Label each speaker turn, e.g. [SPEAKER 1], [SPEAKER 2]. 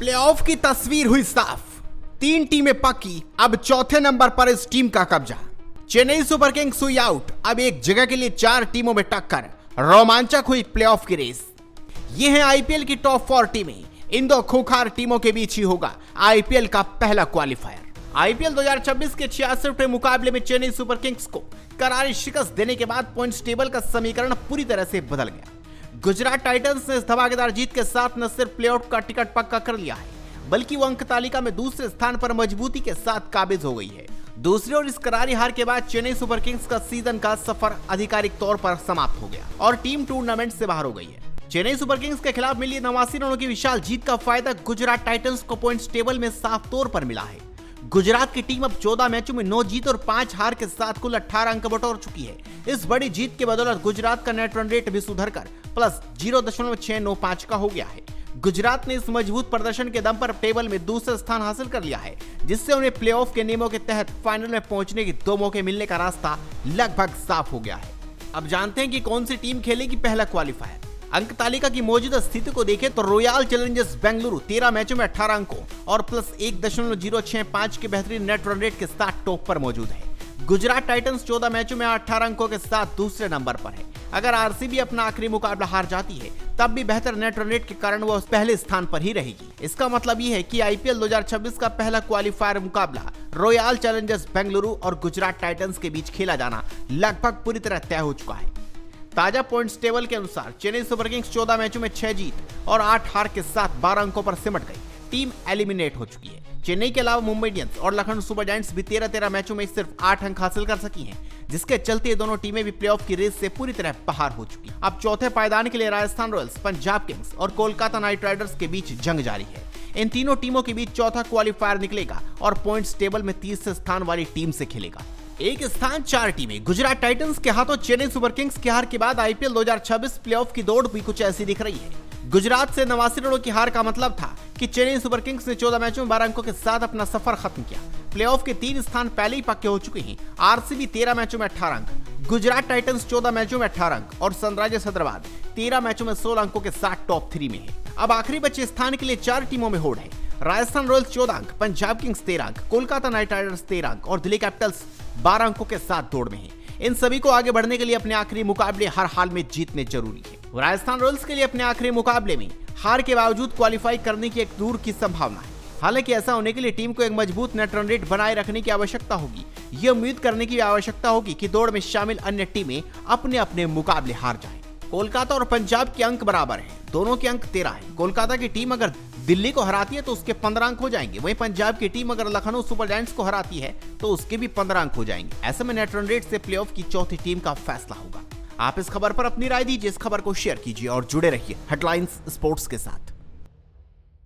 [SPEAKER 1] Playoff की तस्वीर हुई साफ, 3 टीमें पक्की, अब चौथे नंबर पर इस टीम का कब्जा। चेन्नई सुपर किंग्स हुई आउट, अब एक जगह के लिए 4 टीमों में टक्कर, रोमांचक हुई प्लेऑफ की रेस। ये है आईपीएल की टॉप 4 टीमें, इन 2 खूंखार टीमों के बीच ही होगा आईपीएल का पहला क्वालिफायर। आईपीएल 2026 के 66वें मुकाबले में चेन्नई सुपर किंग्स को करारी शिकस्त देने के बाद पॉइंट्स टेबल का समीकरण पूरी तरह से बदल गया। गुजरात टाइटंस ने इस धमाकेदार जीत के साथ न सिर्फ प्लेऑफ का टिकट पक्का कर लिया है, बल्कि वो अंक तालिका में दूसरे स्थान पर मजबूती के साथ काबिज हो गई है। दूसरी ओर इस करारी हार के बाद चेन्नई सुपर किंग्स का सीजन का सफर आधिकारिक तौर पर समाप्त हो गया और टीम टूर्नामेंट से बाहर हो गई है। चेन्नई सुपर किंग्स के खिलाफ मिली 89 रनों की विशाल जीत का फायदा गुजरात टाइटंस को पॉइंट्स टेबल में साफ तौर पर मिला है। गुजरात की टीम अब 14 मैचों में 9 जीत और 5 हार के साथ कुल 18 अंक बटोर चुकी है। इस बड़ी जीत के बदौलत गुजरात का नेट रन रेट भी सुधरकर प्लस 0.695 का हो गया है। गुजरात ने इस मजबूत प्रदर्शन के दम पर टेबल में दूसरा स्थान हासिल कर लिया है, जिससे उन्हें प्लेऑफ के नियमों के तहत फाइनल में पहुंचने के 2 मौके मिलने का रास्ता लगभग साफ हो गया है। अब जानते हैं कि कौन सी टीम खेलेगी पहला क्वालिफायर। अंक तालिका की मौजूदा स्थिति को देखें तो रॉयल चैलेंजर्स बेंगलुरु 13 मैचों में 18 अंकों और प्लस 1.065 के बेहतरीन नेट रन रेट के साथ टॉप पर मौजूद है। गुजरात टाइटंस 14 मैचों में 18 अंकों के साथ दूसरे नंबर पर है। अगर आरसीबी अपना आखिरी मुकाबला हार जाती है, तब भी बेहतर नेट रन रेट के कारण वह पहले स्थान पर ही रहेगी। इसका मतलब ये है कि आईपीएल 2026 का पहला क्वालिफायर मुकाबला रॉयल चैलेंजर्स बेंगलुरु और गुजरात टाइटंस के बीच खेला जाना लगभग पूरी तरह तय हो चुका है। ताजा पॉइंट्स टेबल के अनुसार चेन्नई सुपर किंग्स 14 मैचों में 6 जीत और 8 हार के साथ 12 अंकों पर सिमट गई। टीम एलिमिनेट हो चुकी है। चेन्नई के अलावा मुंबई इंडियंस और लखनऊ सुपर जायंट्स भी 13-13 मैचों में सिर्फ 8 अंक हासिल कर सकी हैं, जिसके चलते ये दोनों टीमें भी प्लेऑफ की रेस से पूरी तरह बाहर हो चुकी हैं। अब चौथे पायदान के लिए राजस्थान रॉयल्स, पंजाब किंग्स और कोलकाता नाइट राइडर्स के बीच जंग जारी है। इन तीनों टीमों के बीच चौथा क्वालिफायर निकलेगा और पॉइंट्स टेबल में तीसरे स्थान वाली टीम से खेलेगा। एक स्थान 4 टीमें। गुजरात टाइटंस के हाथों चेन्नई सुपर किंग्स की हार के बाद आईपीएल 2026 प्लेऑफ की दौड़ भी कुछ ऐसी दिख रही है। गुजरात से 89 रनों की हार का मतलब था कि चेन्नई सुपर किंग्स ने 14 मैचों में 12 अंकों के साथ अपना सफर खत्म किया। प्लेऑफ के 3 स्थान पहले ही पक्के हो चुके हैं। आरसीबी 13 मैचों में 18 अंक, गुजरात टाइटंस 14 मैचों में 18 अंक और सनराइजर्स हैदराबाद 13 मैचों में 16 अंकों के साथ टॉप 3 में है। अब आखिरी बचे स्थान के लिए 4 टीमों में होड़ है। राजस्थान रॉयल्स 14 अंक, पंजाब किंग्स 13 अंक, कोलकाता नाइट राइडर्स 13 अंक और दिल्ली कैपिटल्स 12 अंकों के साथ दौड़ में है। इन सभी को आगे बढ़ने के लिए अपने आखिरी मुकाबले हर हाल में जीतने जरूरी है। राजस्थान रॉयल्स के लिए अपने आखिरी मुकाबले में हार के बावजूद क्वालिफाई करने की एक दूर की संभावना है। हालांकि ऐसा होने के लिए टीम को एक मजबूत नेट रन रेट बनाए रखने की आवश्यकता होगी। ये उम्मीद करने की आवश्यकता होगी कि दौड़ में शामिल अन्य टीमें अपने अपने मुकाबले हार जाएं। कोलकाता और पंजाब के अंक बराबर हैं, दोनों के अंक 13 हैं। कोलकाता की टीम अगर दिल्ली को हराती है तो उसके 15 अंक हो जाएंगे, वहीं पंजाब की टीम अगर लखनऊ सुपर जायंट्स को हराती है तो उसके भी 15 अंक हो जाएंगे। ऐसे में नेट रन रेट से प्लेऑफ की चौथी टीम का फैसला होगा। आप इस खबर पर अपनी राय दीजिए, इस खबर को शेयर कीजिए और जुड़े रहिए हेडलाइंस स्पोर्ट्स के साथ।